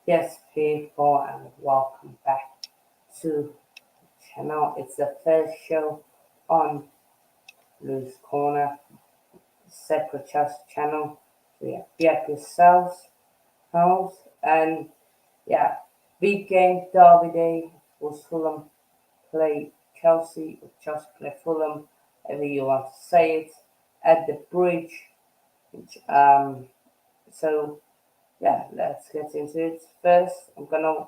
Yes, people, and welcome back to the channel. It's the first show on Loose Corner, Separate Chess channel. So yeah, be up yourselves, house, and yeah, big game, Derby Day was Fulham play Chelsea, or Chelsea play Fulham, however you want to say it, at the bridge. Which, so yeah, let's get into it. First, I'm gonna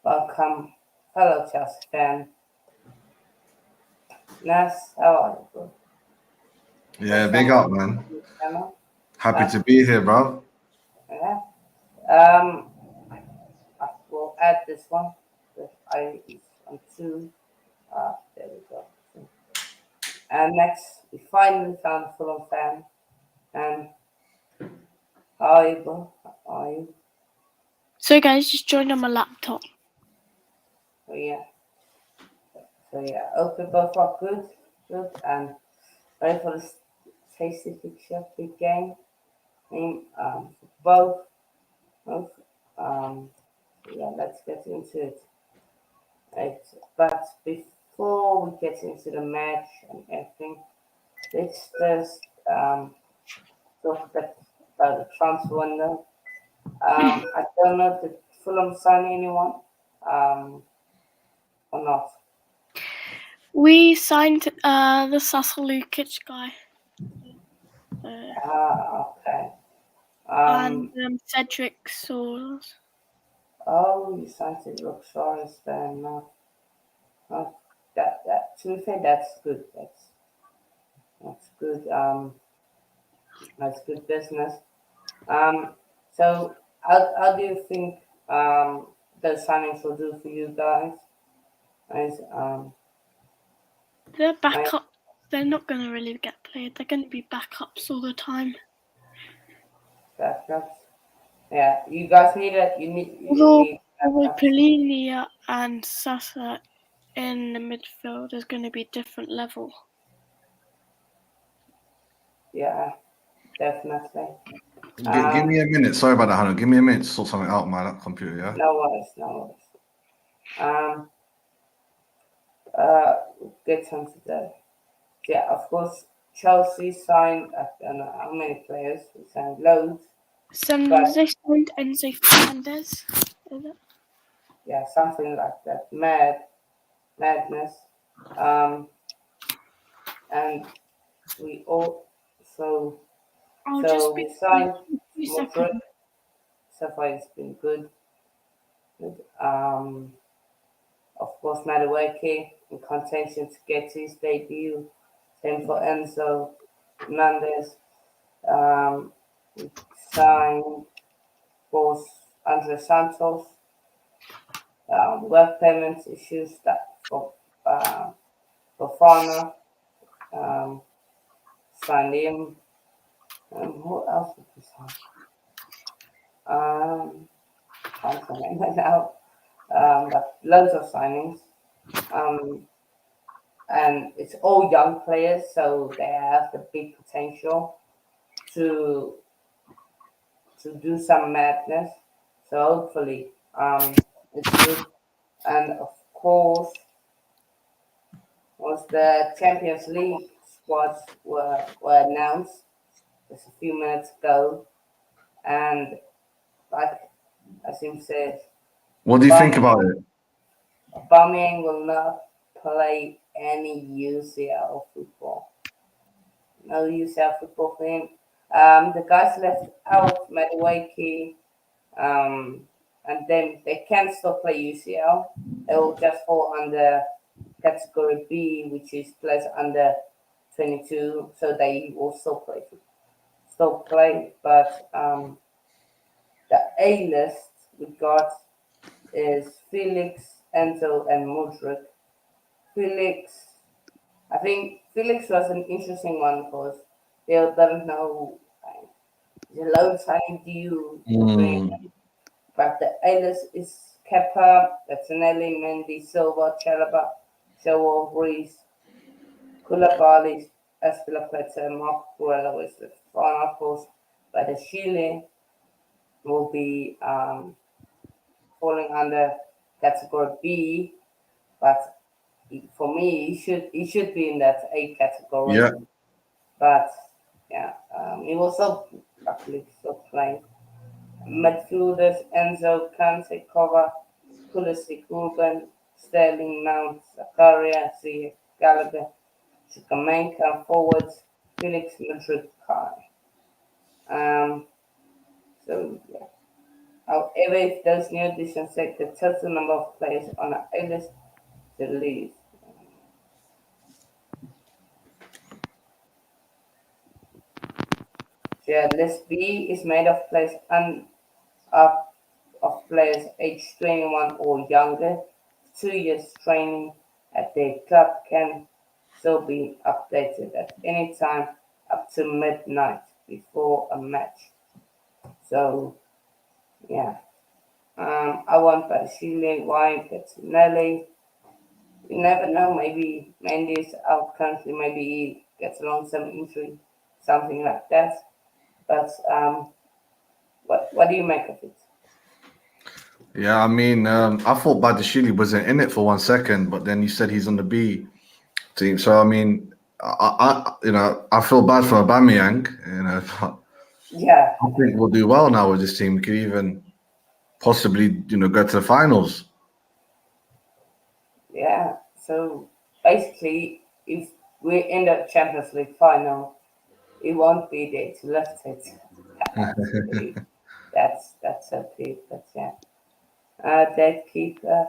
welcome fellow Chelsea fan, Nas. How are you, bro? Yeah, First big time up, on man. the channel. Happy Uh, to be here, bro. yeah. Um, I will add this one. That I is on two. There we go. And next, we finally found a Fulham fan. And how are you, bro? How are you? So guys, just joined on my laptop. So yeah. So yeah. Hope you both are good, and ready for this tasty fixture, big game. Both. Both. Um, yeah, let's get into it. Right. But before we get into the match and everything, let's just talk a bit about the transfer window. I don't know, did Fulham sign anyone or not? We signed the Sasolukic guy. Okay. And Cedric Soares. Oh, you signed it. Look, sorry, then. No, that. To be fair, that's good. That's good. That's good business. Um, so how do you think those signings will do for you guys? As They're I backups. They're not going to really get played. They're going to be backups all the time. backups. Yeah, you guys need it. You Although need with backups. Polinia and Sasa in the midfield is going to be different level. Yeah, definitely. Give me a minute. Sorry about that, Hannah. Give me a minute to sort something out on my computer, yeah? No worries, no worries. We'll get onto that. Yeah, of course, Chelsea signed, I don't know how many players, we signed loads, but They signed Enzo Fernandez. Is it? yeah, something like that. Madness. Um, and we all, so, I'll so just we be signed 2 seconds. Modric, so far it's been good. Of course, Madueke in contention to get his debut. Same for Enzo Fernandez. We signed, of course, Andre Santos. Work payment issues that for Farmer. Um, signed him. Who else did we sign? Can't remember now. But loads of signings. Um, and it's all young players, so they have the big potential to do some madness. So hopefully, it's good. And of course, once the Champions League squads were announced just a few minutes ago, and like Asim said, What do you think about it? Aubameyang will not play any UCL football. No UCL football for him. The guys left out Madueke, um, and then they can still play UCL. They will just fall under category B, which is players under 22, so they will still play. But the A list we got is Felix, Enzo, and Mudryk. Felix, I think Felix was an interesting one because they don't know the loan signing deal will bring. Mm. But the A list is Kepa, Bettinelli, Mendy, Silva, Chalaba, Joel, Reese, Koulibaly, Aspilicueta, and Mark Barella with the final, of course. But the Chile will be falling under category B, but for me, he should be in that A category. Yeah. But yeah, he was so luckily still playing. Midfielders Enzo Kante cover, Pulisic, Ruben, Sterling, Mount, Zakaria, Ziyech, Gallagher, Chukwuemeka, forwards Felix, Madrid, Kai. Um, so yeah. However, if those new additions take the total number of players on our A list to leave. So yeah, list B is made of players up of players aged 21 or younger. 2 years training at their club can still be updated at any time up to midnight before a match. So yeah, I want Bashile, White, Bettinelli. You never know. Maybe Mendy's out currently. Maybe he gets along some injury, something like that. But what do you make of it? Yeah, I mean, I thought Badashili wasn't in it for 1 second, but then you said he's on the B team. So I mean, I feel bad for Aubameyang. But Yeah, I think we'll do well now with this team. We could even possibly, go to the finals. yeah. So basically, if we end up Champions League final, it won't be there to lift it. Actually, that's okay. But yeah, dead keeper.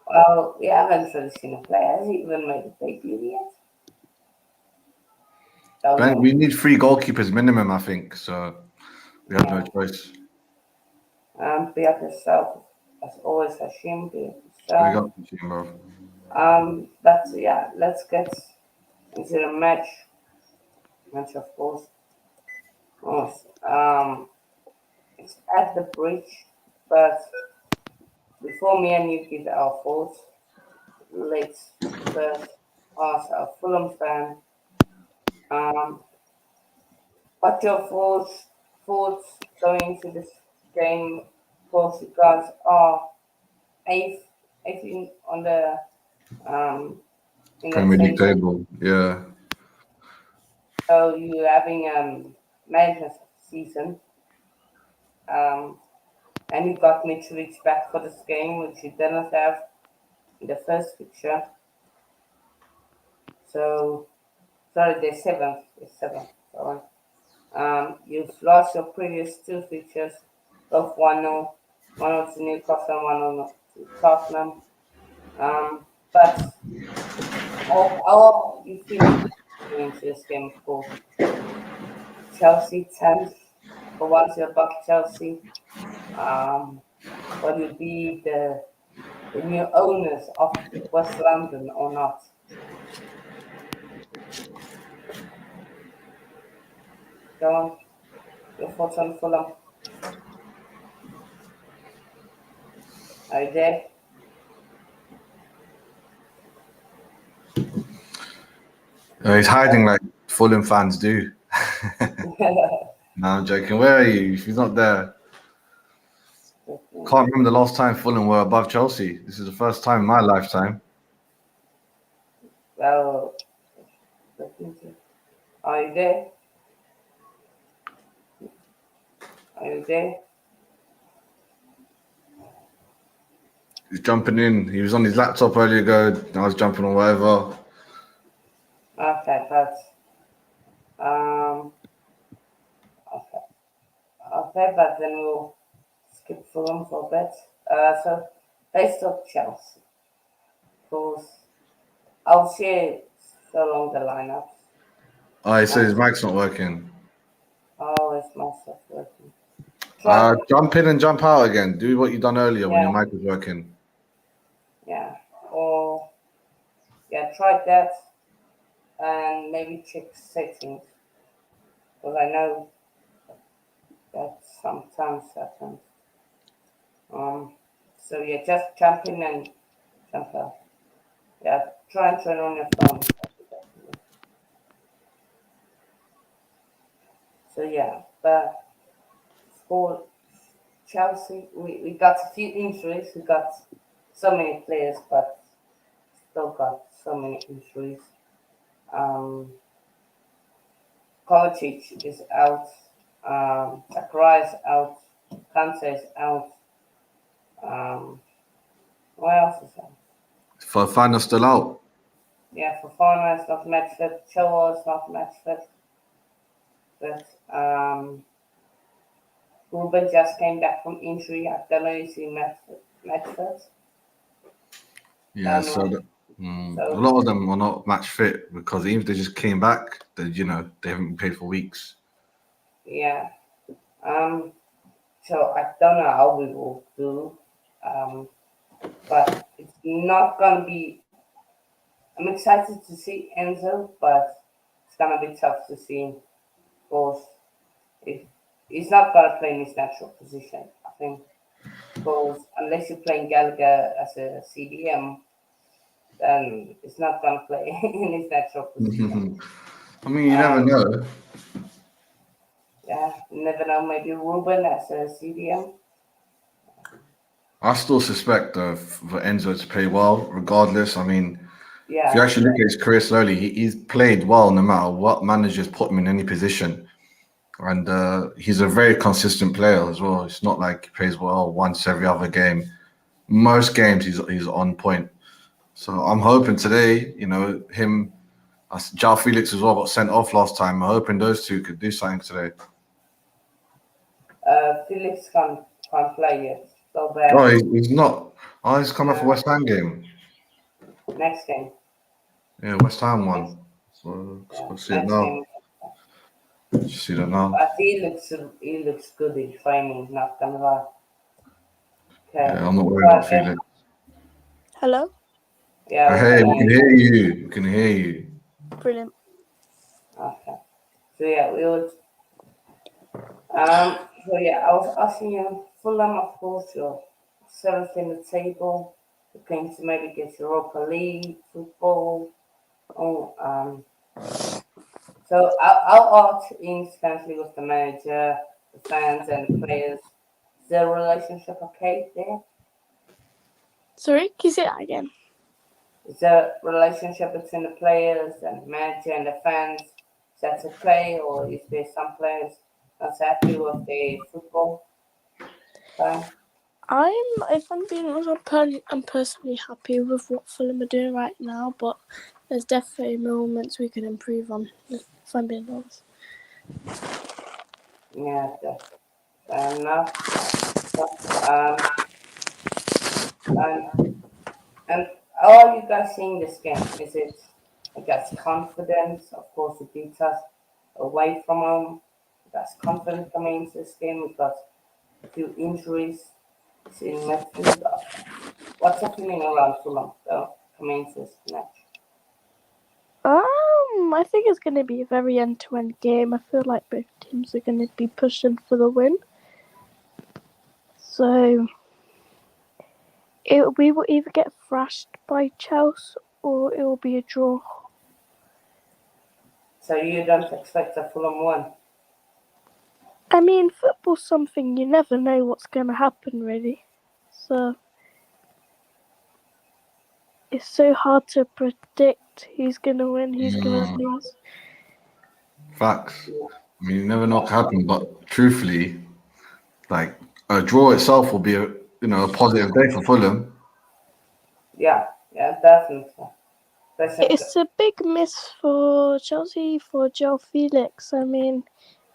Well, we haven't really seen a player. Has he even made a debut yet? Don't But know. we need 3 goalkeepers minimum, I think. So we have no Yeah. choice. Be up yourself, as always, Hashim. Be up We yourself. got the team, bro. But yeah, let's get into the match. Match, of course. Yes. It's at the bridge, but before me and you give our thoughts, let's first ask our Fulham fan. Um, what your thoughts going into this game? Of course, you guys are eighth, eighth on the um in the Premier League table. table. Yeah. So you're having madness season. Um, and you got Mitrovic back for this game, which you didn't have in the first fixture. So sorry, they're seventh. They're seventh. Sorry. You've lost your previous two fixtures, both 1-0, 1-0 to Newcastle, 1-0 to Tottenham. But how you feeling going into this game, of course? Chelsea 10th. For once, you're back Chelsea. Um, will you be the new owners of West London or not? Go on, your thoughts on Fulham. Are you there? He's hiding like Fulham fans do. No, I'm joking. Where are you? If he's not there, can't remember the last time Fulham were above Chelsea. This is the first time in my lifetime. Well, are you there? Are you there? He's jumping in. He was on his laptop earlier ago. Now he's jumping on whatever. Okay, but um, okay, okay, but then we'll skip Fulham for a bit. So based on Chelsea, of course, I'll share so long the lineups. Oh, he said Um, his mic's not working. oh, it's my stuff working. Try, Jump in and jump out again. Do what you done earlier when your yeah, mic was working. yeah, or yeah, try that and maybe check settings because I know that sometimes happens. So yeah, just jump in and jump out. Yeah, try and turn on your phone. So yeah, but for Chelsea, we got a few injuries. We got so many players, but still got so many injuries. Um, Kovacic is out. Sakurai is out. Kante is out. Um, what else is out? Fofana's still out. Yeah, Fofana is not match fit. Chilwell is not match fit. But Ruben just came back from injury. I don't know if he match fit. Yeah, Don't so know. a So lot of them are not match fit because even if they just came back, they they haven't been paid for weeks. yeah. Um. So I don't know how we will do. But it's not gonna be. I'm excited to see Enzo, but it's gonna be tough to see him because if he's not gonna play in his natural position, I think. Because unless you're playing Gallagher as a CDM, then it's not gonna play in his natural position. I mean, you never Um, know. yeah, you never know. Maybe Ruben as a CDM. I still suspect for Enzo to play well, regardless. I mean, if you Yeah, actually look at his career slowly, he's played well no matter what managers put him in any position. And he's a very consistent player as well. It's not like he plays well once every other game. Most games he's on point. So I'm hoping today, him, Jao Felix as well got sent off last time. I'm hoping those two could do something today. Felix can't play yet. So Oh, bad. he's not. Oh, he's come off a Uh, West Ham game. next game. Yeah, West Ham Next, won. So yeah, let's see it next now. game. Just see that now. But he looks good in training. Not gonna lie. Okay, Yeah, I'm not worried but about Felix. Hello? yeah, we Hey, can we can hear you. We can hear you. Brilliant. okay. So yeah, we would. So yeah, I was asking you, Fulham, of course, you're seventh in the table. Looking to maybe get Europa League football. Oh, so our art is currently with the manager, the fans, and the players. Is the relationship okay there? Sorry, can you say that again? Is the relationship between the players and the manager and the fans is that okay, or is there some players not happy with the football style? If I'm being honest, I'm personally happy with what Fulham are doing right now, but there's definitely moments we can improve on, if I'm being honest. Yeah, that's fair enough. Um, and, and how are you guys seeing this game? Is it, I guess, confidence? Of course, it beats us away from home. You guys confident coming into this game? We've got a few injuries. It's in midfield. What's your feeling around Fulham coming into this match? I think it's going to be a very end-to-end game. I feel like both teams are going to be pushing for the win. So we will either get thrashed by Chelsea or it will be a draw. So you don't expect a Fulham one? I mean, football's something you never know what's going to happen, really. So it's so hard to predict who's going to win, who's going to lose. Facts. Yeah. I mean, you never know what can happen, but truthfully, like a draw itself will be a positive day for Fulham. Yeah, definitely. It's a big miss for Chelsea, for Joe Felix. I mean,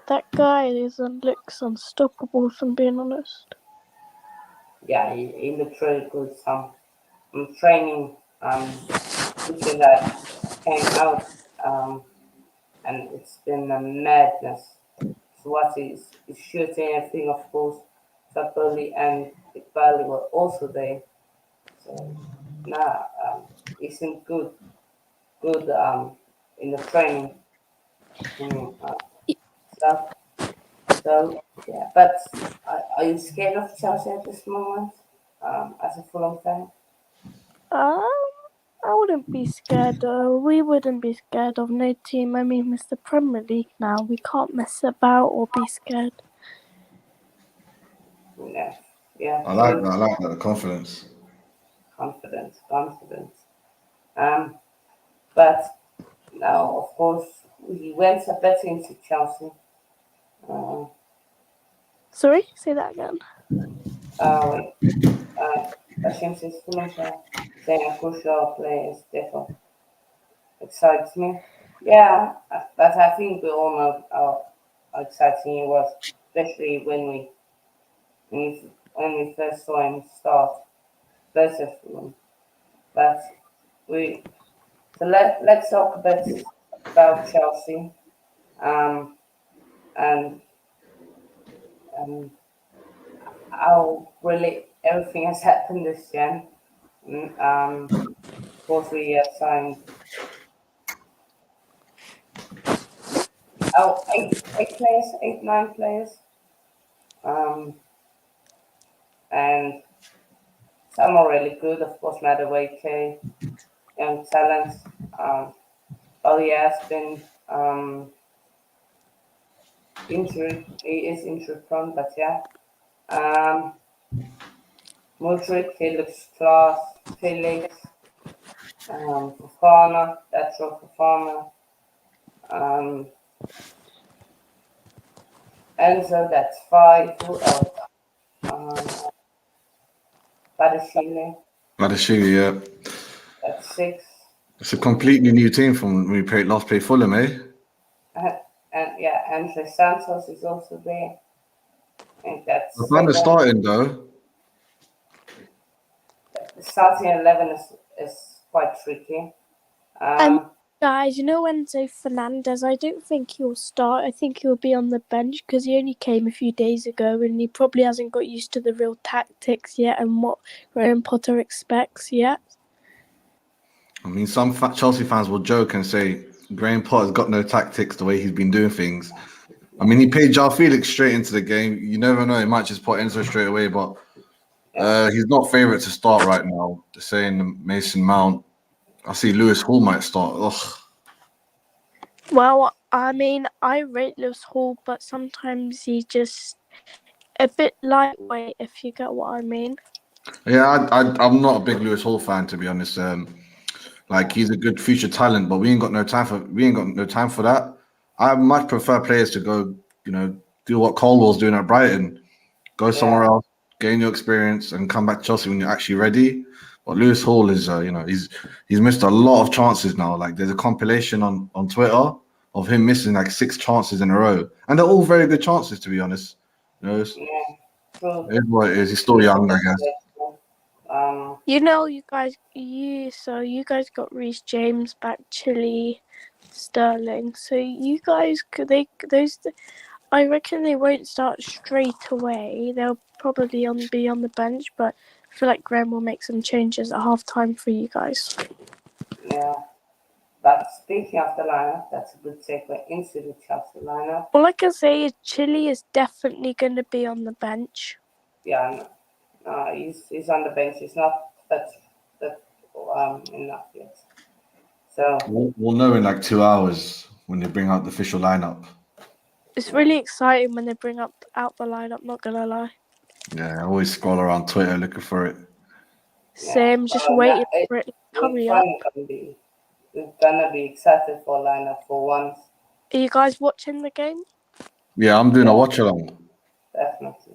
that guy looks unstoppable, if I'm being honest. Yeah, he looks really good. Some training picture that came out, and it's been a madness. So what he's shooting everything, of course. Sapoli and Iqbali were also there. So nah, he seemed good in the training stuff. So yeah, but are you scared of Chelsea at this moment? As a Fulham fan? Um, I wouldn't be scared. We wouldn't be scared of no team. I mean, it's the Premier League now. We can't mess about or be scared. Yeah, yeah, I like true. that. I like that. The confidence. Confidence. Um, but now, of course, he went a bit into Chelsea. Uh, Sorry, say that again. wait, Bashim says Fulham saying a crucial player is therefore excites me. Yeah, but I think we all know how exciting he was, especially when we first saw him start versus Fulham. But we let's talk a bit about Chelsea. Um, and how really everything has happened this year. Of course, we have signed eight players, nine players, um, and some are really good. Of course, Madueke, young talents. Um, Bali has been injured. He is injury prone, but yeah. Um, Mudryk, he looks class. Felix, Fofana, that's all Fofana. Um, Enzo, that's five. Who else? Um, Badashile, Madashiri, yeah. that's six. It's a completely new team from when we last played Fulham, eh? Uh, and yeah, Andre Santos is also there. I think The that's fan is seven. starting though. The starting 11 is quite tricky. And Um, guys, you know Enzo Fernandez? I don't think he'll start. I think he'll be on the bench because he only came a few days ago and he probably hasn't got used to the real tactics yet and what Graham Potter expects yet. I mean, some Chelsea fans will joke and say Graham Potter's got no tactics the way he's been doing things. I mean, he paid João Felix straight into the game. You never know; he might just put Enzo straight away. But yeah, he's not favourite to start right now. They're saying Mason Mount. I see Lewis Hall might start. Ugh. Well, I mean, I rate Lewis Hall, but sometimes he's just a bit lightweight, if you get what I mean. Yeah, I'm not a big Lewis Hall fan to be honest. Like he's a good future talent, but we ain't got no time for that. I much prefer players to go, do what Colwell's doing at Brighton. Go yeah, somewhere else, gain your experience, and come back to Chelsea when you're actually ready. But Lewis Hall is, he's missed a lot of chances now. Like there's a compilation on Twitter of him missing like 6 chances in a row, and they're all very good chances to be honest. It's, yeah. True. it is what it is. He's still He's young, I always guess. grateful. Um, You know, you guys got Reece James back, Chile, Sterling. So you guys could they those. I reckon they won't start straight away. They'll probably be on the bench, but I feel like Graham will make some changes at half time for you guys. yeah. But speaking of the lineup, that's a good segue into the Chelsea lineup. All I can say is Chile is definitely going to be on the bench. Yeah, no, he's on the bench. He's not that enough yet. So We'll know in like 2 hours when they bring out the official lineup. It's really exciting when they bring out the lineup. Not gonna lie. Yeah, I always scroll around Twitter looking for it. yeah, Same, just waiting for it. we're Hurry up. finally we're gonna be excited for lineup for once. Are you guys watching the game? Yeah, I'm doing a Yeah, watch along. definitely.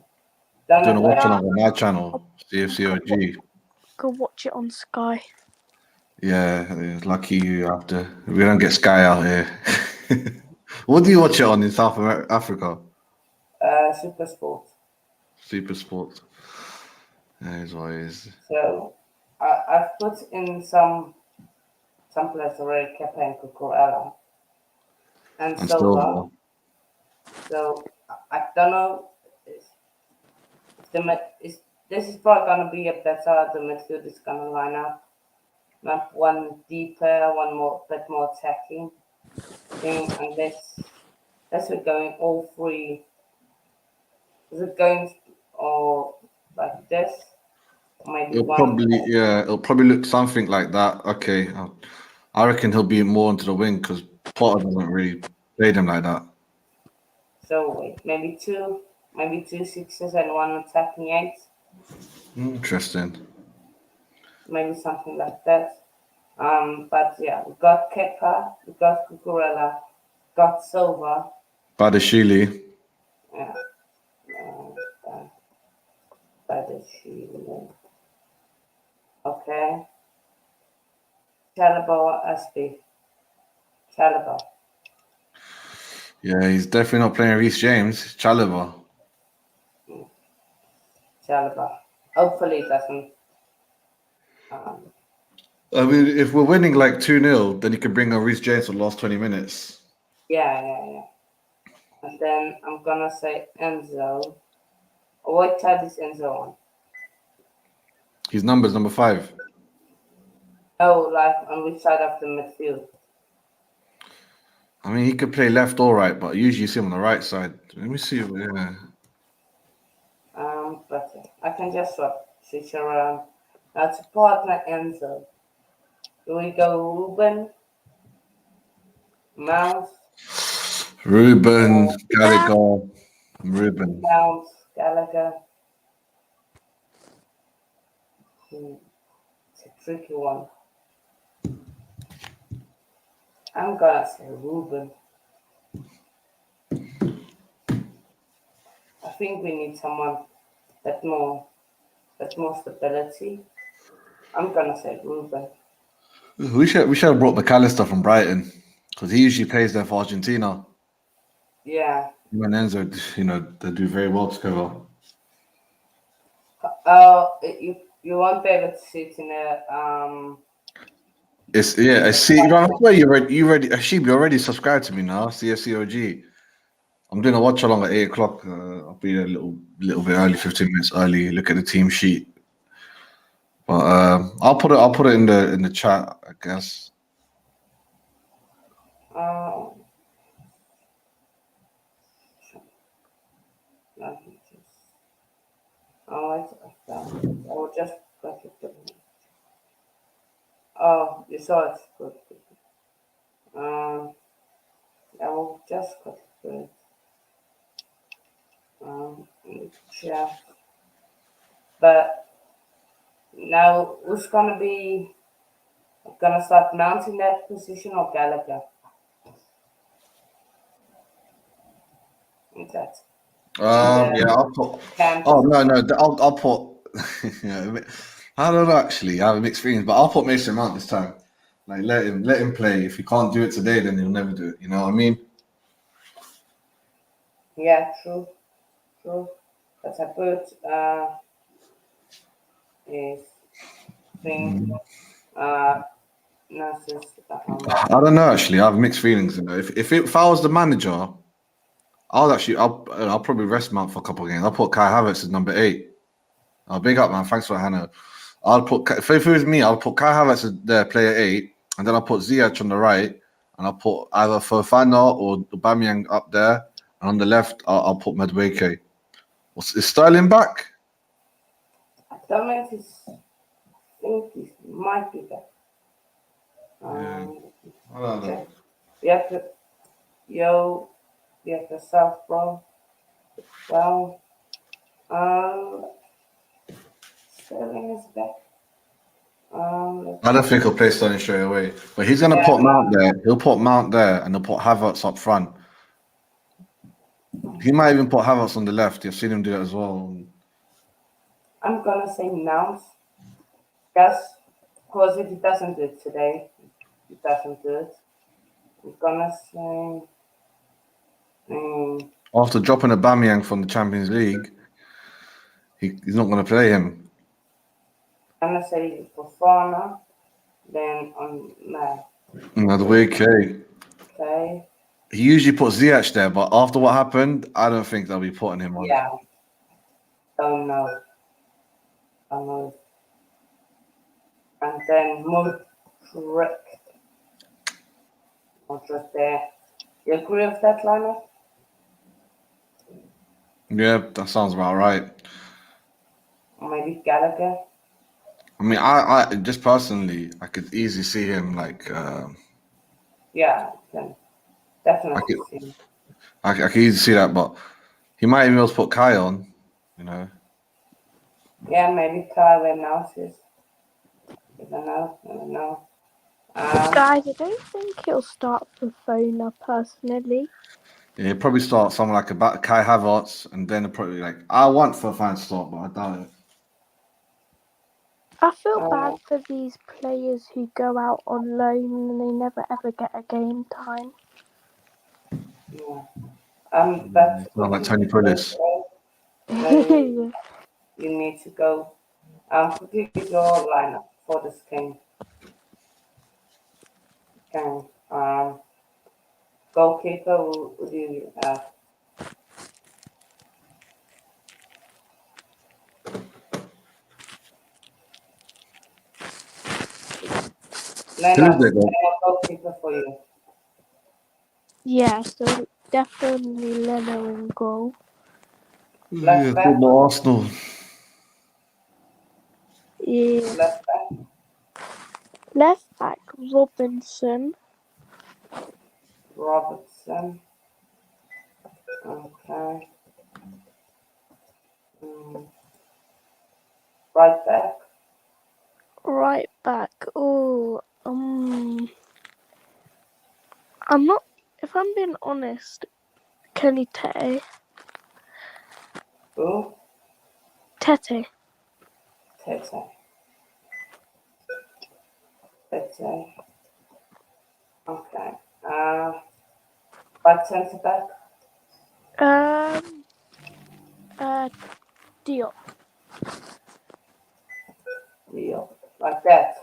Doing a Done watch Yeah, along on my I'll channel, CFCOG. go watch it on Sky. Yeah, lucky you have to. We don't get Sky out here. What do you watch it on in Africa? Super Sport. Super Sport. That is what it is. So I've put in some players already, Kepa and Cucurella and And Silva. still, So I don't know if is this is probably gonna be a better the midfield is gonna line up. Not one deeper, one more bit more attacking thing, unless we're going all three. Is it going or like this? Or maybe one. it'll probably look something like that. Okay, I reckon he'll be more into the wing because Potter doesn't really play them like that. So wait, maybe two. Maybe 2 sixes and 1 attacking 8. Interesting. Maybe something like that. But yeah, we got Kepa, we got Cucurella, got Silva. Badashili. Yeah. Badashili. Okay. Chalaba or Aspi? Chalaba. Yeah, he's definitely not playing Reece James. Chalobah. Chalaba. Hopefully it doesn't. I mean, if we're winning like 2-0, then you can bring on Reece James for the last 20 minutes. Yeah. And then I'm gonna say Enzo. What side is Enzo on? His number's number 5. Oh, like on which side of the midfield? I mean, he could play left or right, but usually you see him on the right side. Let me see. Yeah. But I can just switch around. Now to partner Enzo. Do we go Ruben, Mount, Ruben, Gallagher, Ruben. Mount, Gallagher? It's a tricky one. I'm gonna say Ruben. I think we need someone that more stability. I'm gonna say Ruben. We should have brought McAllister from Brighton because he usually plays there for Argentina. Yeah. Him and Enzo, they do very well together. You won't be able to sit in a I see. I swear you already. Ashib, you already subscribed to me now. CFCOG. I'm doing a watch along at 8 o'clock. I'll be a little bit early, 15 minutes early. Look at the team sheet. But I'll put it in the chat, I guess. I will just click it. Oh, you saw it. Good. I will just click it. Yeah. But now who's gonna start mounting that position or Gallagher? Okay. Yeah, I'll put. Oh no, I'll put. I don't know actually. I have mixed feelings, but I'll put Mason Mount this time. Like let him play. If he can't do it today, then he'll never do it. You know what I mean? Yeah, true. But I put is thing nurses. I don't know actually. I have mixed feelings. If I was the manager, I'll probably rest Mount for a couple of games. I'll put Kai Havertz as number 8. Big up, man. Thanks for Hannah. If it was me, I'll put Kai Havertz as there, player 8, and then I'll put Ziyech on the right, and I'll put either Fofana or Aubameyang up there, and on the left, I'll put Madueke. Is Sterling back? I don't know if I think he might be back. I don't know. We have the South Bro. Well, Sterling is back. I don't think he'll play Sterling straight away, but he's gonna put Mount there. He'll put Mount there, and he'll put Havertz up front. He might even put Havertz on the left. You've seen him do that as well. I'm gonna say Mount. Yes, because if he doesn't do it today, he doesn't do it. I'm gonna say. After dropping Aubameyang from the Champions League, he's not going to play him. I'm gonna say Fofana, then on Madueke. Okay. He usually puts Ziyech there, but after what happened, I don't think they'll be putting him on. Yeah. Don't know. And then Modric there. You agree with that lineup? Yeah, that sounds about right. Or maybe Gallagher? I mean, I just personally, I could easily see him like. Yeah, I can definitely see him. I can easily see that, but He might even else put Kai on, you know. Yeah, maybe Kyle announces. Never know. Guys, I don't think he'll start for Fona personally. Yeah, he'll probably start someone like about Kai Havertz, and then probably like I want for a fan to start, but I doubt it. I feel bad for these players who go out on loan and they never ever get a game time. Yeah. It's not like Tony Pulis. Maybe you need to go. Quickly give your lineup for this game. Goalkeeper, who do you have? Leno, Who's it, though? goalkeeper for you. Yeah, so definitely Leno in goal. Left back, Former Arsenal. Yeah. left back, Left back Robinson. Robertson. Okay. Right back, Right back. I'm not. If I'm being honest, Kenny Tete. who? Tete. Tete. Tete. Okay. Right centre back, Diop. Rio. Like that.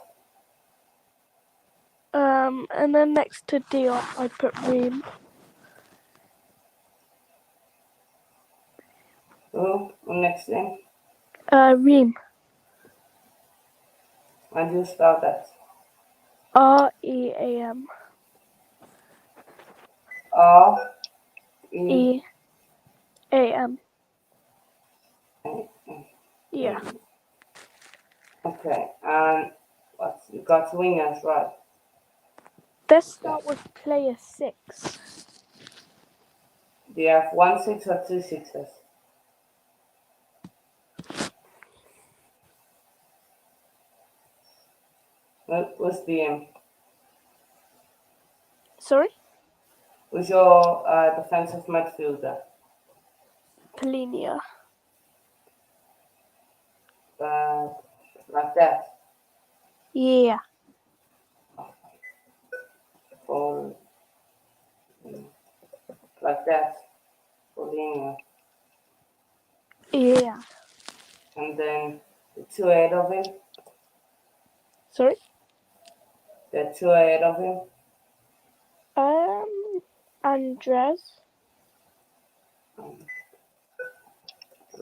And then next to Diop, I'd put Ream. Who? Next name? Ream. How do you spell that? REAM. R E EAM. A. Yeah. Okay. And what? You got wingers, right? Let's start with player 6. Do you have 1 6 or 2 6s? What's the Sorry? who's your defensive midfielder? Polinia. Like that. Yeah. Or like that. Paulinho. Yeah. And then the two ahead of him. Sorry? The two ahead of him. Andres.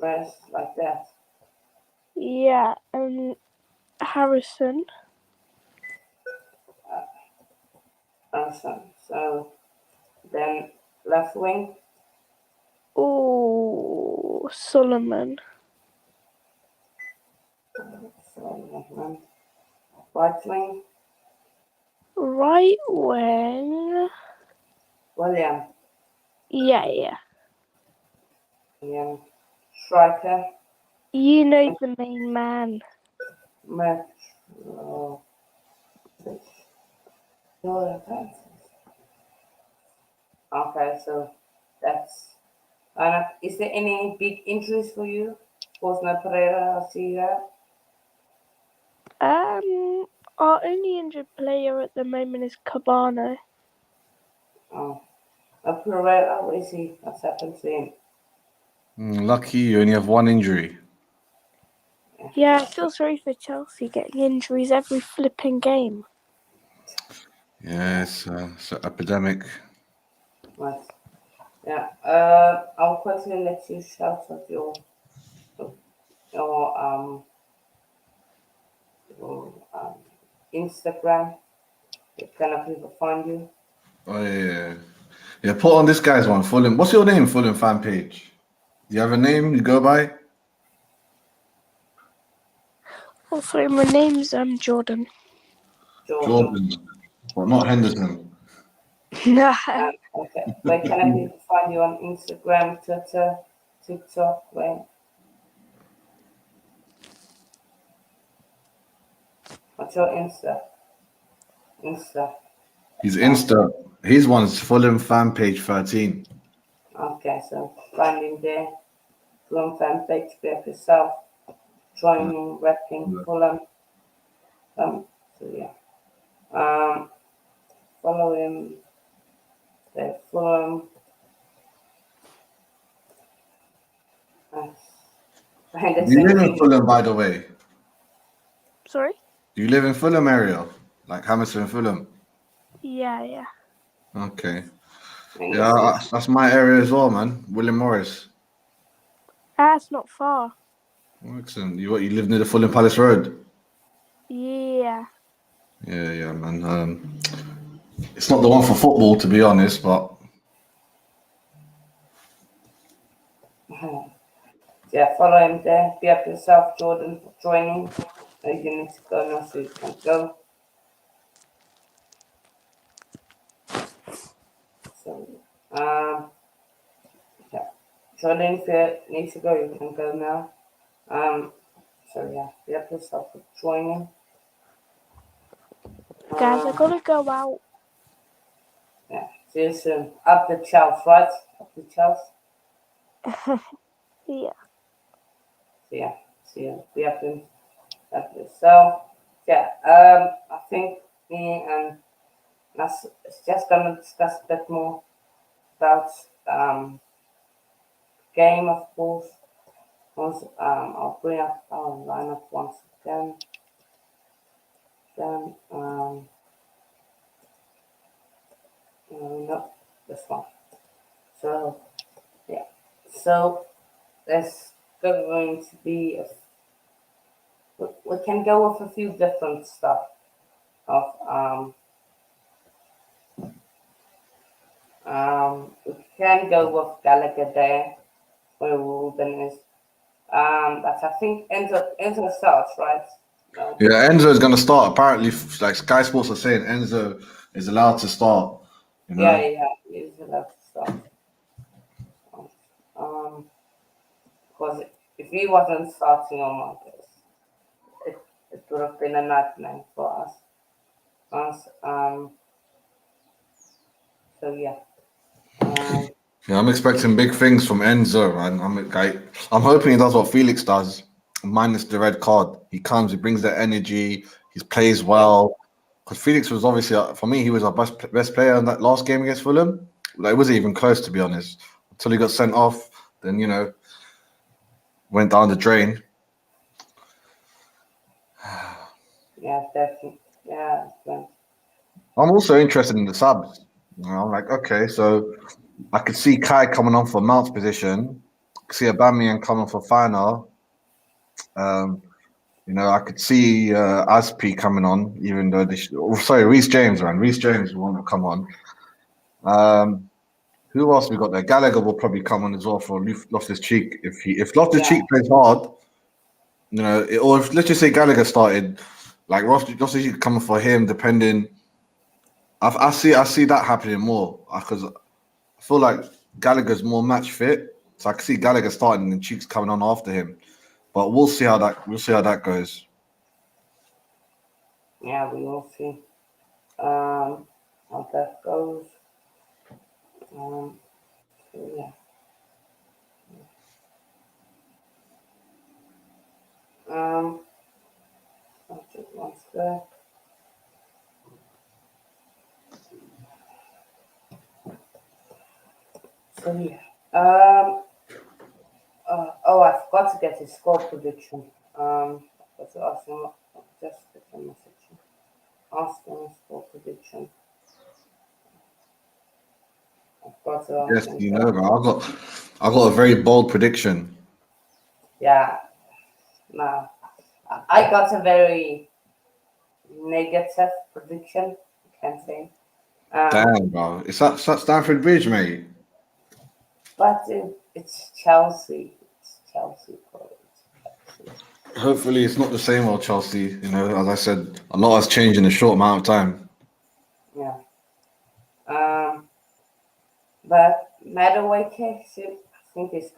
Rest like that. Yeah. And Harrison. Awesome. So then left wing. Oh, Solomon. Right wing. Right wing. William. Yeah. William. Striker. You know the main man. Metro. Okay, so that's. Is there any big injuries for you? Bosna Pereira, I see that. Our only injured player at the moment is Cabano. Oh. Pereira, what is he? What's happened to him? Lucky you only have one injury. Yeah, I feel sorry for Chelsea getting injuries every flipping game. Yeah, it's an epidemic. Right. Yeah. I'll quickly let you shout out your your Instagram. It kind of people find you. Oh yeah. Yeah, put on this guy's one, Fulham. What's your name, Fulham fan page? Do you have a name you go by? Oh, sorry, my name's Jordan. Jordan. But not Henderson. Nah. Okay. Where can I people find you on Instagram, Twitter? TikTok, right? What's your Insta? Insta. His Insta, his one's Fulham fan page 13. Okay, so find him there. Fulham fan page, get yourself. Joining, repping Fulham. So yeah. Follow him. There, Fulham. Behind the Do you live in scenes. Fulham, by the way? Sorry? Do you live in Fulham area? Like Hammersmith, Fulham? Yeah. Okay. Behind the Yeah, scenes. that's my area as well, man. William Morris. That's not far. Excellent. You live near the Fulham Palace Road? Yeah. Yeah, man. It's not the one for football, to be honest, but Yeah, follow him there. Be up yourself, Jordan, for joining. You need to go now, so you can go. So, yeah. Jordan, if you need to go, you can go now. So yeah, be up yourself for joining. Guys, I gotta go out. Yeah, see you soon. Up the Chelsea, right? Up the Chelsea. Yeah. So yeah, see you. Be up yourself. Yeah, I think me and us is just gonna discuss a bit more about game, of course. I'll bring up our lineup once again. Then, no, this one. So, yeah. So, there's going to be, we can go with a few different stuff of, we can go with Gallagher there, where Ruben is. But I think Enzo starts, right? No. yeah, Enzo is going to start. Apparently, like Sky Sports are saying, Enzo is allowed to start. You know, Yeah, he's allowed to start. Um, because if he wasn't starting on Mondays, it would have been a nightmare for us. So yeah. yeah, I'm expecting big things from Enzo, and I'm hoping he does what Felix does, minus the red card. He comes, he brings that energy, he plays Yeah, well. Because Felix was obviously, for me, he was our best player in that last game against Fulham. Like, it wasn't even close, to be honest. Until he got sent off, then went down the drain. yeah, definitely. Yeah, I'm also interested in the subs. I'm like, okay, so I could see Kai coming on for Mount's position. I could see Aubameyang coming for Fana. Um, I could see Aspi coming on, even though Reece James, man. Reece James will want to come on. Who else we got there? Gallagher will probably come on as well for Loftus Cheek. If Loftus yeah, Cheek plays hard, or if let's just say Gallagher started, like Loftus Cheek coming for him, depending. I see that happening more because I feel like Gallagher's more match fit, so I can see Gallagher starting and Cheeks coming on after him. But we'll see how that goes. yeah, we will see. How that goes. So yeah. Um, I'll just one sec. So yeah. Oh, I forgot to get his score prediction. I forgot to ask him. Just get a message. Ask him his score prediction. I forgot to ask Yes, him. bro. I got a very bold prediction. Yeah, no, I got a very negative prediction. I can say. Um, Damn, bro. It's at Stamford Bridge, mate. but it's Chelsea. It's Chelsea, bro. It's Chelsea. Hopefully, it's not the same old Chelsea. As I said, a lot has changed in a short amount of time. Yeah. But matter what case, think he's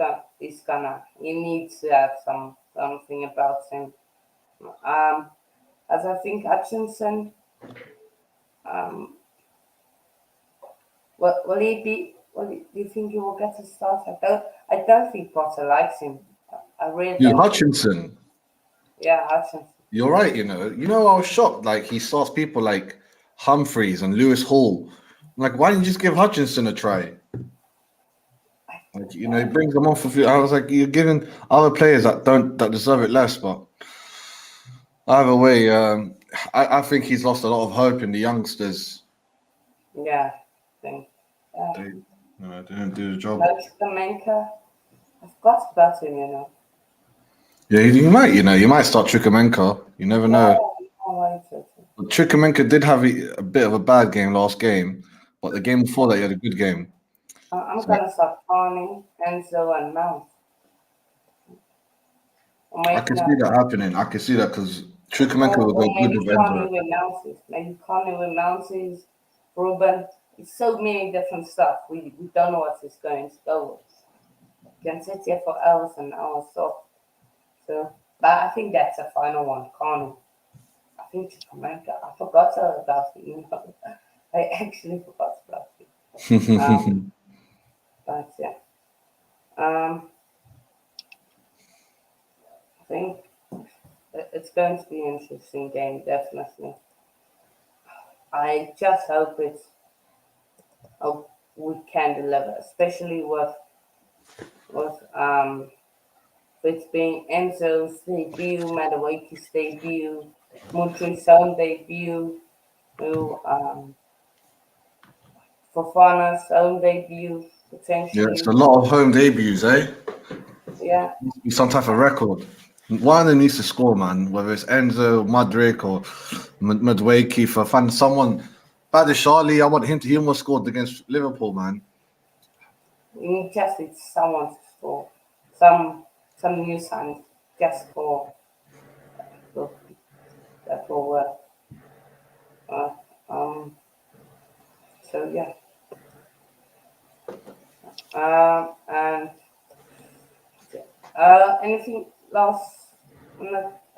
gonna. He needs to have something about him. As I think Hutchinson, um, will he be? Do you think he will get a start? I don't think Potter likes him. I really You don't. Hutchinson. Yeah, Hutchinson. You're right. I was shocked. Like he starts people like Humphreys and Lewis Hall. I'm like, why didn't you just give Hutchinson a try? Like, he brings them on for. I was like, you're giving other players that deserve it less. But either way, I think he's lost a lot of hope in the youngsters. Yeah, I think. They, they didn't do the job. Chukwuemeka, I forgot about him. Yeah, you might start Chukwuemeka. You never Yeah, know. I like it. But Chukwuemeka did have a bit of a bad game last game, but the game before that, he had a good game. I'm So gonna start Carney, Enzo, and Mount. I can see that happening. I can see that because Chukwuemeka will go good Maybe with Carney Enzo. with Mounties. Maybe Carney with Mounties, Ruben. It's so many different stuff. We don't know what it's going to go with. You can sit here for hours and hours. So, but I think that's the final one, Carney. I think Chukwuemeka. I forgot about him. I actually forgot about him. But yeah. I think it's going to be an interesting game, definitely. I just hope we can deliver, especially with it being Enzo's debut, Madawaki's debut, Mutri's own debut, who Fofana's own debut Yeah, potentially. it's a lot of home debuts, eh? Yeah, Be some type of record. One of them needs to score, man. Whether it's Enzo, Mudryk, or Madueke, for fun, someone. Badishali, I want him to. He almost scored against Liverpool, man. we just need someone to score, some new signs just for so that will work. Uh, um, so yeah. And anything else?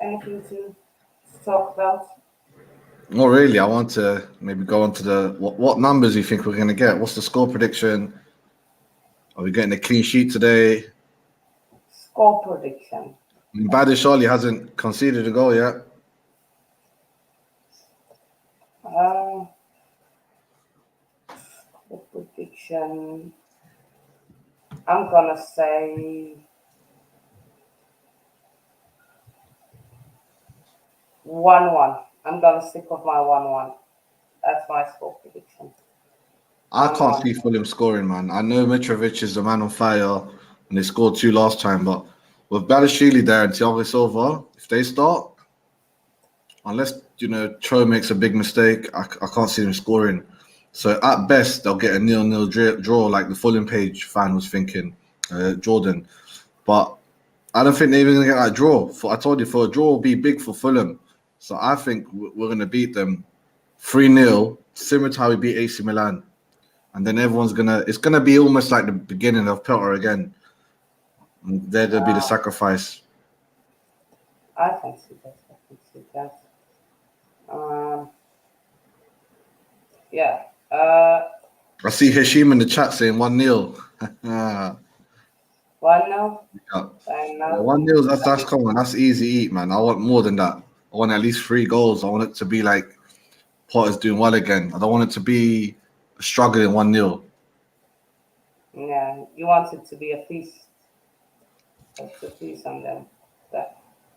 Anything to talk about? Not really. I want to maybe go on to the what numbers you think we're going to get. What's the score prediction? Are we getting a clean sheet today? Score prediction. Badishali hasn't conceded a goal yet. Score prediction. I'm gonna say 1-1. I'm gonna stick with my 1-1. That's my score prediction. I can't see Fulham scoring, man. I know Mitrovic is the man on fire, and they scored 2 last time, but with Badishili there and Thiago Silva, if they start, unless Cho makes a big mistake, I can't see them scoring. So at best, they'll get a 0-0 draw, like the Fulham page fan was thinking, Jordan. But I don't think they're even gonna get that draw. I told you, for a draw will be big for Fulham. So I think we're gonna beat them 3-0, similar to how we beat AC Milan. And then it's gonna be almost like the beginning of Pelter again. And there will be the sacrifice. I can see that. Yeah. I see Hashim in the chat saying 1-0. 1-0. Yeah. 1-0, that's common. That's easy eat, man. I want more than that. I want at least 3 goals. I want it to be like Potter's doing well again. I don't want it to be struggling 1-0. Yeah, you want it to be a feast. It's a feast on them.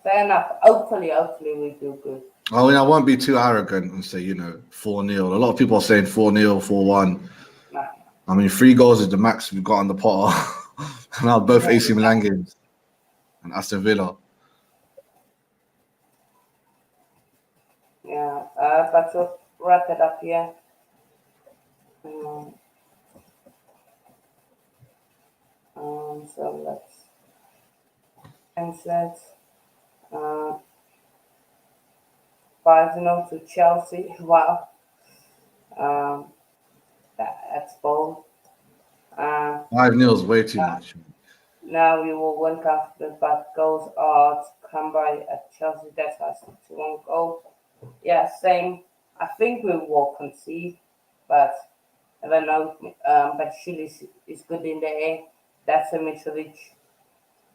Fair enough. Hopefully we do good. I mean, I won't be too arrogant and say, 4-0. A lot of people are saying 4-0, 4-1. Nah. I mean, 3 goals is the max we've got on the Potter. Now both AC Milan games and Aston Villa. Yeah, but we'll wrap it up here. So let's insert 5-0 to Chelsea. Wow. That's bold. 5-0 is way too much. Now we will win confident, but goals are to come by at Chelsea. That's why I stick to one goal. Yeah, same. I think we will concede, but I don't know. But Chile is good in the air. That's a Mitrovic.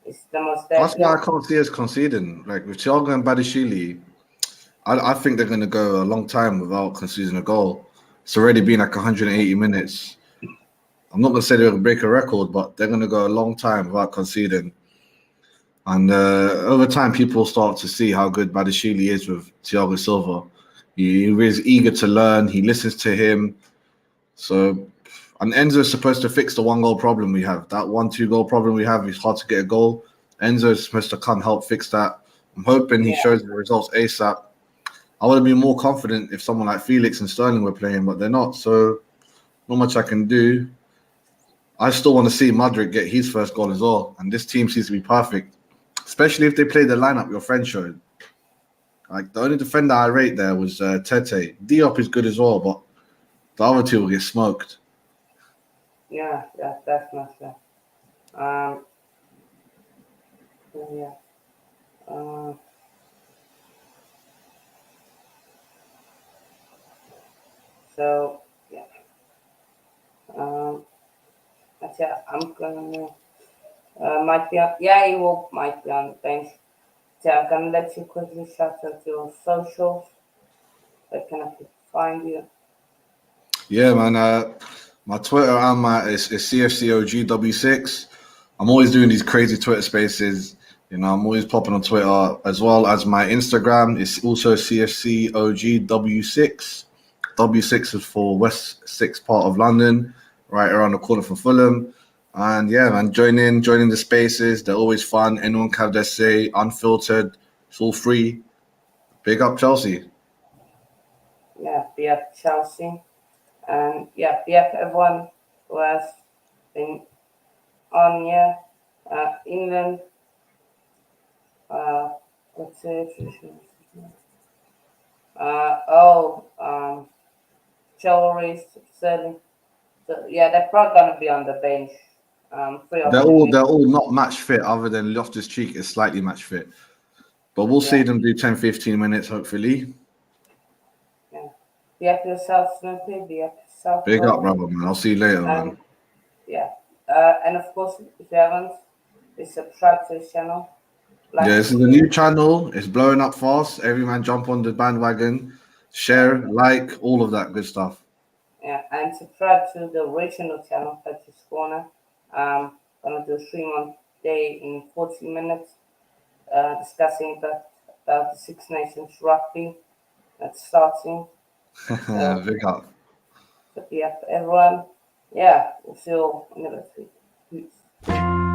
It's the most That's why I deadly. can't see us conceding. Like with Thiago and Badishili, I think they're going to go a long time without conceding a goal. It's already been like 180 minutes. I'm not going to say they'll break a record, but they're going to go a long time without conceding. And over time, people start to see how good Badishili is with Thiago Silva. He is eager to learn. He listens to him. So, and Enzo's supposed to fix the 1 goal problem we have. That 1-2 goal problem we have is hard to get a goal. Enzo's supposed to come help fix that. I'm hoping he Yeah, shows the results ASAP. I would have been more confident if someone like Felix and Sterling were playing, but they're not. So, not much I can do. I still want to see Madrid get his first goal as well. And this team seems to be perfect, especially if they play the lineup your friend showed. Like the only defender I rate there was Tete. Diop is good as well, but the other two will get smoked. yeah, definitely. Um, yeah. Uh, so yeah. Um, but yeah, I'm gonna might be on. Yeah, you will might be on the bench. So I'm gonna let you quickly shout out your socials. Where can I find you? Yeah, man. My Twitter and is CFCOGW6. I'm always doing these crazy Twitter spaces. You know, I'm always popping on Twitter as well as my Instagram. It's also CFCOGW6. W6 is for West 6 part of London, right around the corner from Fulham. And yeah, man, join in the spaces. They're always fun. Anyone can have their say, unfiltered. It's all free. Big up Chelsea. Yeah, be at Chelsea. And yeah, be at everyone who has been on here. England. Uh, what's it? Chivalry, Sterling. So yeah, they're probably gonna be on the bench. Three of They're them. all they're all not match fit, other than Loftus Cheek is slightly match fit. But we'll Yeah, see them do 10, 15 minutes, hopefully. yeah. Be up yourself, Snoopy. Be up yourself, Big up, brother. brother, man. I'll see you later, And man. yeah. And of course, if you haven't, please subscribe to the channel. Yeah, Like this and is a share. new channel. It's blowing up fast. Every man jump on the bandwagon, Yeah, share, like, all of that good stuff. yeah. And subscribe to the original channel, Patrick's Corner. Gonna do a stream on day in 40 minutes, discussing about the Six Nations rugby that's starting. So, Big up. yeah, everyone. Yeah, we'll see you in the next week. Peace.